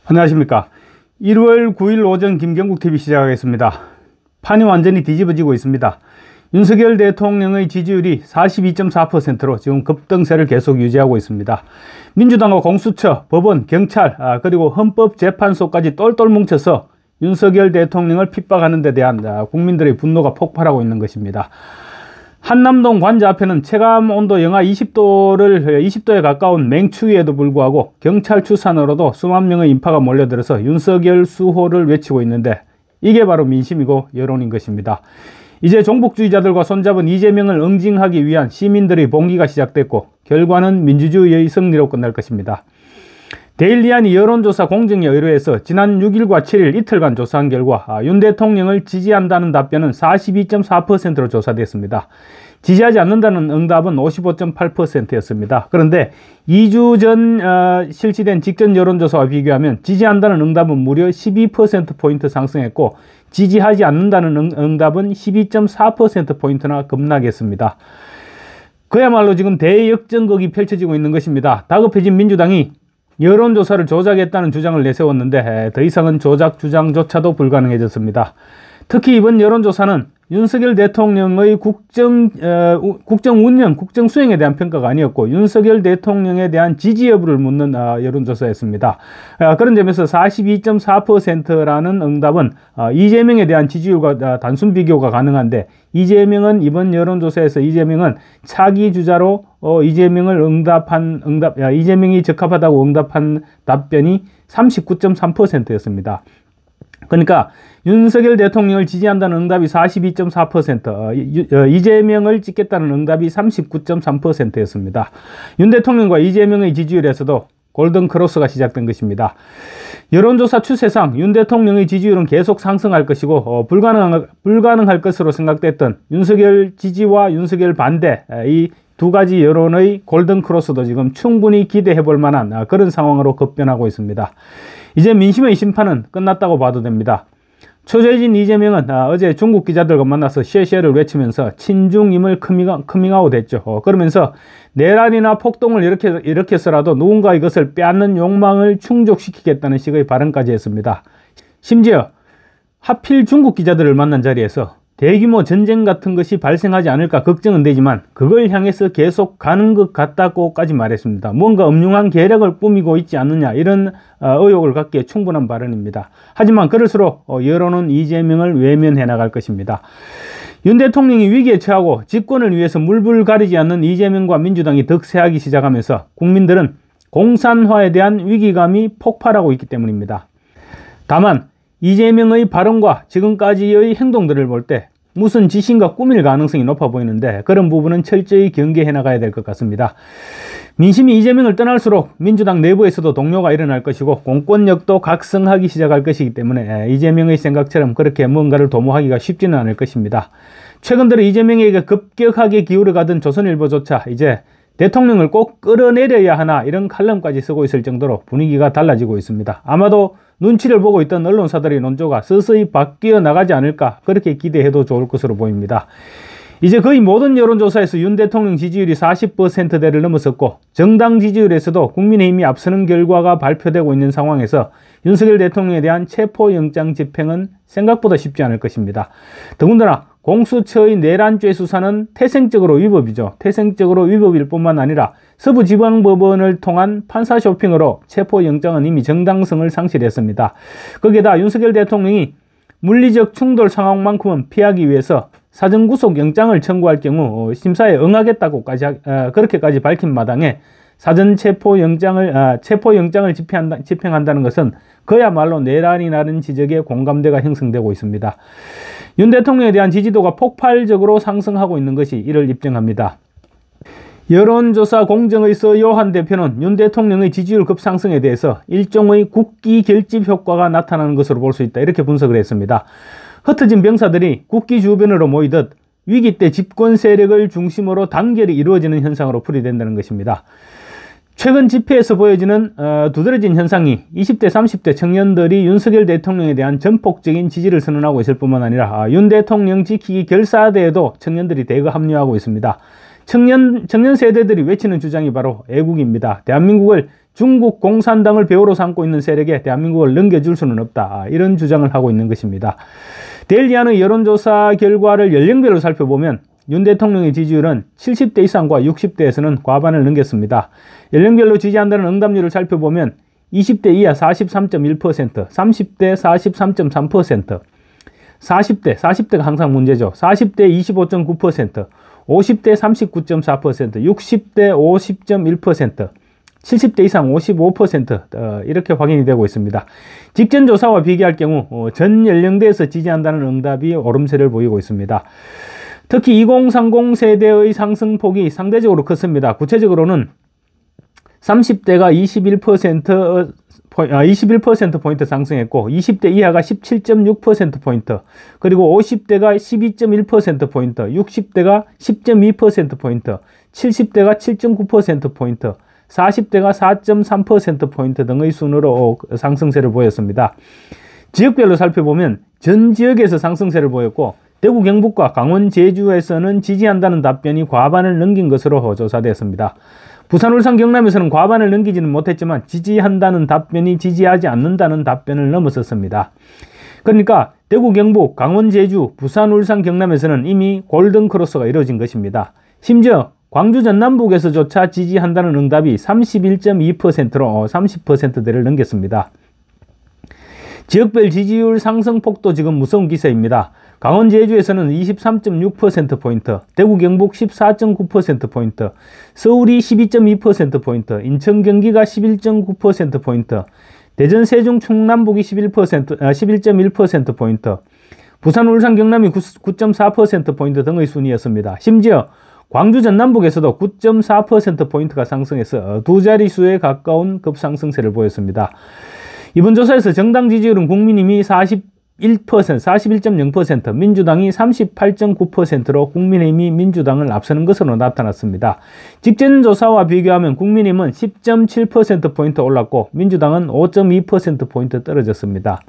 안녕하십니까. 1월 9일 오전 김경국TV 시작하겠습니다. 판이 완전히 뒤집어지고 있습니다. 윤석열 대통령의 지지율이 42.4%로 지금 급등세를 계속 유지하고 있습니다. 민주당과 공수처, 법원, 경찰, 그리고 헌법재판소까지 똘똘 뭉쳐서 윤석열 대통령을 핍박하는 데 대한 국민들의 분노가 폭발하고 있는 것입니다. 한남동 관저 앞에는 체감온도 영하 20도에 가까운 맹추위에도 불구하고 경찰 추산으로도 수만 명의 인파가 몰려들어서 윤석열 수호를 외치고 있는데, 이게 바로 민심이고 여론인 것입니다. 이제 종북주의자들과 손잡은 이재명을 응징하기 위한 시민들의 봉기가 시작됐고, 결과는 민주주의의 승리로 끝날 것입니다. 데일리안이 여론조사 공정에 의뢰해서 지난 6일과 7일 이틀간 조사한 결과 윤 대통령을 지지한다는 답변은 42.4%로 조사됐습니다. 지지하지 않는다는 응답은 55.8%였습니다. 그런데 2주 전 실시된 직전 여론조사와 비교하면 지지한다는 응답은 무려 12%포인트 상승했고, 지지하지 않는다는 응답은 12.4%포인트나 급락했습니다. 그야말로 지금 대역전극이 펼쳐지고 있는 것입니다. 다급해진 민주당이 여론조사를 조작했다는 주장을 내세웠는데 더 이상은 조작 주장조차도 불가능해졌습니다. 특히 이번 여론조사는 윤석열 대통령의 국정 운영, 국정 수행에 대한 평가가 아니었고 윤석열 대통령에 대한 지지 여부를 묻는 여론조사였습니다. 그런 점에서 42.4%라는 응답은 이재명에 대한 지지율과 단순 비교가 가능한데, 이재명은 차기 주자로 이재명이 적합하다고 응답한 답변이 39.3%였습니다. 그러니까 윤석열 대통령을 지지한다는 응답이 42.4%, 이재명을 찍겠다는 응답이 39.3%였습니다. 윤 대통령과 이재명의 지지율에서도 골든크로스가 시작된 것입니다. 여론조사 추세상 윤 대통령의 지지율은 계속 상승할 것이고 불가능할 것으로 생각됐던 윤석열 지지와 윤석열 반대, 이 두 가지 여론의 골든크로스도 지금 충분히 기대해 볼 만한 그런 상황으로 급변하고 있습니다. 이제 민심의 심판은 끝났다고 봐도 됩니다. 초재진 이재명은 어제 중국 기자들과 만나서 쉐쉐를 외치면서 친중임을 커밍아웃 했죠. 그러면서 내란이나 폭동을 일으켜서라도 누군가의 것을 빼앗는 욕망을 충족시키겠다는 식의 발언까지 했습니다. 심지어 하필 중국 기자들을 만난 자리에서 대규모 전쟁 같은 것이 발생하지 않을까 걱정은 되지만 그걸 향해서 계속 가는 것 같다고까지 말했습니다. 뭔가 음흉한 계략을 꾸미고 있지 않느냐, 이런 의혹을 갖기에 충분한 발언입니다. 하지만 그럴수록 여론은 이재명을 외면해 나갈 것입니다. 윤 대통령이 위기에 처하고 집권을 위해서 물불 가리지 않는 이재명과 민주당이 득세하기 시작하면서 국민들은 공산화에 대한 위기감이 폭발하고 있기 때문입니다. 다만 이재명의 발언과 지금까지의 행동들을 볼 때 무슨 지신과 꾸밀 가능성이 높아 보이는데, 그런 부분은 철저히 경계해 나가야 될 것 같습니다. 민심이 이재명을 떠날수록 민주당 내부에서도 동요가 일어날 것이고 공권력도 각성하기 시작할 것이기 때문에 이재명의 생각처럼 그렇게 뭔가를 도모하기가 쉽지는 않을 것입니다. 최근 들어 이재명에게 급격하게 기울어가던 조선일보조차 이제 대통령을 꼭 끌어내려야 하나, 이런 칼럼까지 쓰고 있을 정도로 분위기가 달라지고 있습니다. 아마도 눈치를 보고 있던 언론사들의 논조가 서서히 바뀌어 나가지 않을까, 그렇게 기대해도 좋을 것으로 보입니다. 이제 거의 모든 여론조사에서 윤 대통령 지지율이 40%대를 넘어섰고 정당 지지율에서도 국민의힘이 앞서는 결과가 발표되고 있는 상황에서 윤석열 대통령에 대한 체포영장 집행은 생각보다 쉽지 않을 것입니다. 더군다나 공수처의 내란죄 수사는 태생적으로 위법이죠. 태생적으로 위법일 뿐만 아니라 서부지방법원을 통한 판사 쇼핑으로 체포영장은 이미 정당성을 상실했습니다. 거기에다 윤석열 대통령이 물리적 충돌 상황만큼은 피하기 위해서 사전구속영장을 청구할 경우 심사에 응하겠다고까지 그렇게까지 밝힌 마당에 사전 체포영장을 집행한다는 것은 그야말로 내란이라는 지적에 공감대가 형성되고 있습니다. 윤 대통령에 대한 지지도가 폭발적으로 상승하고 있는 것이 이를 입증합니다. 여론조사 공정의서 요한 대표는 윤 대통령의 지지율 급상승에 대해서 일종의 국기 결집 효과가 나타나는 것으로 볼 수 있다, 이렇게 분석을 했습니다. 흩어진 병사들이 국기 주변으로 모이듯 위기 때 집권 세력을 중심으로 단결이 이루어지는 현상으로 풀이된다는 것입니다. 최근 집회에서 보여지는 두드러진 현상이 20대 30대 청년들이 윤석열 대통령에 대한 전폭적인 지지를 선언하고 있을 뿐만 아니라 윤 대통령 지키기 결사대에도 청년들이 대거 합류하고 있습니다. 청년 세대들이 외치는 주장이 바로 애국입니다. 대한민국을 중국 공산당을 배우로 삼고 있는 세력에 대한민국을 넘겨줄 수는 없다. 이런 주장을 하고 있는 것입니다. 데일리안의 여론조사 결과를 연령별로 살펴보면 윤 대통령의 지지율은 70대 이상과 60대에서는 과반을 넘겼습니다. 연령별로 지지한다는 응답률을 살펴보면 20대 이하 43.1%, 30대 43.3%, 40대가 항상 문제죠. 40대 25.9%, 50대 39.4%, 60대 50.1%, 70대 이상 55% 이렇게 확인이 되고 있습니다. 직전 조사와 비교할 경우 전 연령대에서 지지한다는 응답이 오름세를 보이고 있습니다. 특히 2030 세대의 상승폭이 상대적으로 컸습니다. 구체적으로는 30대가 21%포인트 상승했고 20대 이하가 17.6%포인트, 그리고 50대가 12.1%포인트, 60대가 10.2%포인트, 70대가 7.9%포인트, 40대가 4.3%포인트 등의 순으로 상승세를 보였습니다. 지역별로 살펴보면 전 지역에서 상승세를 보였고 대구 경북과 강원 제주에서는 지지한다는 답변이 과반을 넘긴 것으로 조사되었습니다. 부산 울산 경남에서는 과반을 넘기지는 못했지만 지지한다는 답변이 지지하지 않는다는 답변을 넘어섰습니다. 그러니까 대구 경북 강원 제주 부산 울산 경남에서는 이미 골든 크로스가 이루어진 것입니다. 심지어 광주 전남북에서조차 지지한다는 응답이 31.2%로 30%대를 넘겼습니다. 지역별 지지율 상승폭도 지금 무서운 기세입니다. 강원 제주에서는 23.6%포인트, 대구 경북 14.9%포인트, 서울이 12.2%포인트, 인천 경기가 11.9%포인트, 대전 세종 충남북이 11.1%포인트, 부산 울산 경남이 9.4%포인트 등의 순이었습니다. 심지어 광주 전남북에서도 9.4%포인트가 상승해서 두 자릿수에 가까운 급상승세를 보였습니다. 이번 조사에서 정당 지지율은 국민의힘이 41.0%, 민주당이 38.9%로 국민의힘이 민주당을 앞서는 것으로 나타났습니다. 직전 조사와 비교하면 국민의힘은 10.7%포인트 올랐고 민주당은 5.2%포인트 떨어졌습니다.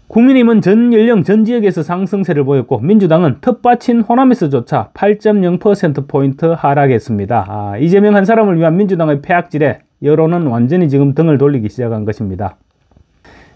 국민의힘은 전 연령 전 지역에서 상승세를 보였고 민주당은 텃밭인 호남에서조차 8.0%포인트 하락했습니다. 이재명 한 사람을 위한 민주당의 패악질에 여론은 완전히 지금 등을 돌리기 시작한 것입니다.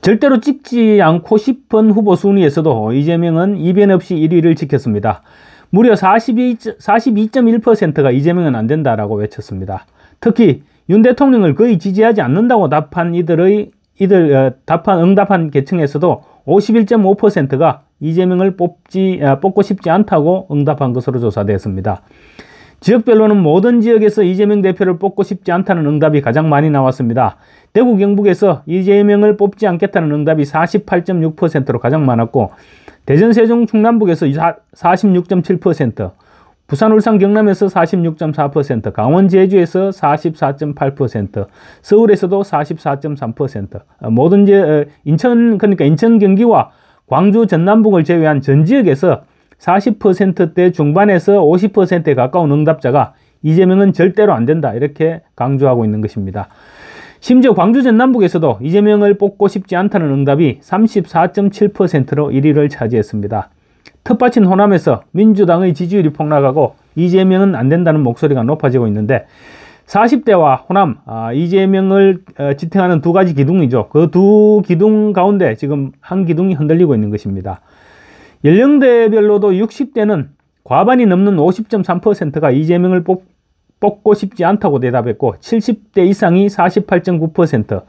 절대로 찍지 않고 싶은 후보 순위에서도 이재명은 이변 없이 1위를 지켰습니다. 무려 42.1%가 이재명은 안 된다라고 외쳤습니다. 특히 윤 대통령을 거의 지지하지 않는다고 답한 응답한 계층에서도 51.5%가 이재명을 뽑고 싶지 않다고 응답한 것으로 조사되었습니다. 지역별로는 모든 지역에서 이재명 대표를 뽑고 싶지 않다는 응답이 가장 많이 나왔습니다. 대구 경북에서 이재명을 뽑지 않겠다는 응답이 48.6%로 가장 많았고 대전 세종 충남북에서 46.7%, 부산 울산 경남에서 46.4%, 강원 제주에서 44.8%, 서울에서도 44.3%, 모든 인천 경기와 광주 전남북을 제외한 전 지역에서 40%대 중반에서 50%에 가까운 응답자가 이재명은 절대로 안 된다 이렇게 강조하고 있는 것입니다. 심지어 광주 전남북에서도 이재명을 뽑고 싶지 않다는 응답이 34.7%로 1위를 차지했습니다. 텃밭인 호남에서 민주당의 지지율이 폭락하고 이재명은 안 된다는 목소리가 높아지고 있는데 40대와 호남, 이재명을 지탱하는 두 가지 기둥이죠. 그 두 기둥 가운데 지금 한 기둥이 흔들리고 있는 것입니다. 연령대별로도 60대는 과반이 넘는 50.3%가 이재명을 뽑고 싶지 않다고 대답했고 70대 이상이 48.9%,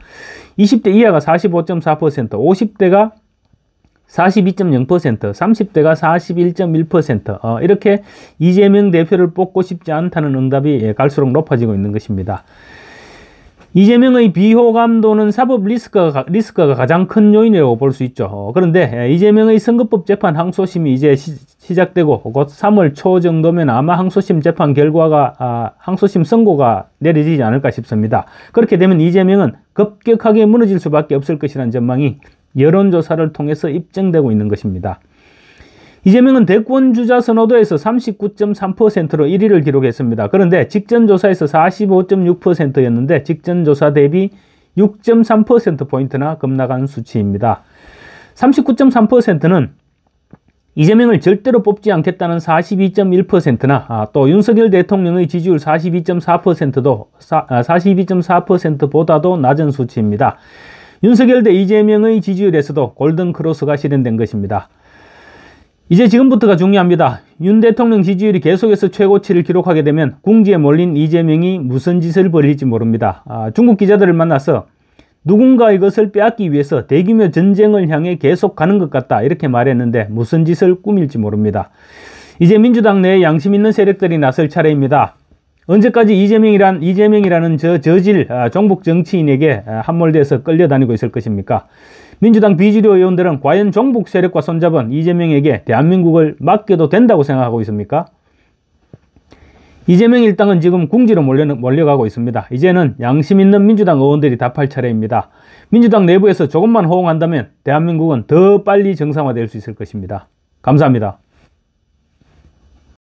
20대 이하가 45.4%, 50대가 42.0%, 30대가 41.1%, 이렇게 이재명 대표를 뽑고 싶지 않다는 응답이 갈수록 높아지고 있는 것입니다. 이재명의 비호감도는 사법 리스크가 가장 큰 요인이라고 볼 수 있죠. 그런데 이재명의 선거법 재판 항소심이 이제 시작되고 곧 3월 초 정도면 아마 항소심 재판 결과가 항소심 선고가 내려지지 않을까 싶습니다. 그렇게 되면 이재명은 급격하게 무너질 수밖에 없을 것이라는 전망이 여론조사를 통해서 입증되고 있는 것입니다. 이재명은 대권 주자 선호도에서 39.3%로 1위를 기록했습니다. 그런데 직전 조사에서 45.6%였는데 직전 조사 대비 6.3%포인트나 급락한 수치입니다. 39.3%는 이재명을 절대로 뽑지 않겠다는 42.1%나 또 윤석열 대통령의 지지율 42.4%도 42.4%보다도 낮은 수치입니다. 윤석열 대 이재명의 지지율에서도 골든크로스가 실현된 것입니다. 이제 지금부터가 중요합니다. 윤 대통령 지지율이 계속해서 최고치를 기록하게 되면 궁지에 몰린 이재명이 무슨 짓을 벌일지 모릅니다. 중국 기자들을 만나서 누군가 이것을 빼앗기 위해서 대규모 전쟁을 향해 계속 가는 것 같다 이렇게 말했는데 무슨 짓을 꾸밀지 모릅니다. 이제 민주당 내에 양심 있는 세력들이 나설 차례입니다. 언제까지 이재명이라는 저질 종북 정치인에게 함몰돼서 끌려다니고 있을 것입니까? 민주당 비주류 의원들은 과연 종북 세력과 손잡은 이재명에게 대한민국을 맡겨도 된다고 생각하고 있습니까? 이재명 일당은 지금 궁지로 몰려가고 있습니다. 이제는 양심 있는 민주당 의원들이 답할 차례입니다. 민주당 내부에서 조금만 호응한다면 대한민국은 더 빨리 정상화될 수 있을 것입니다. 감사합니다.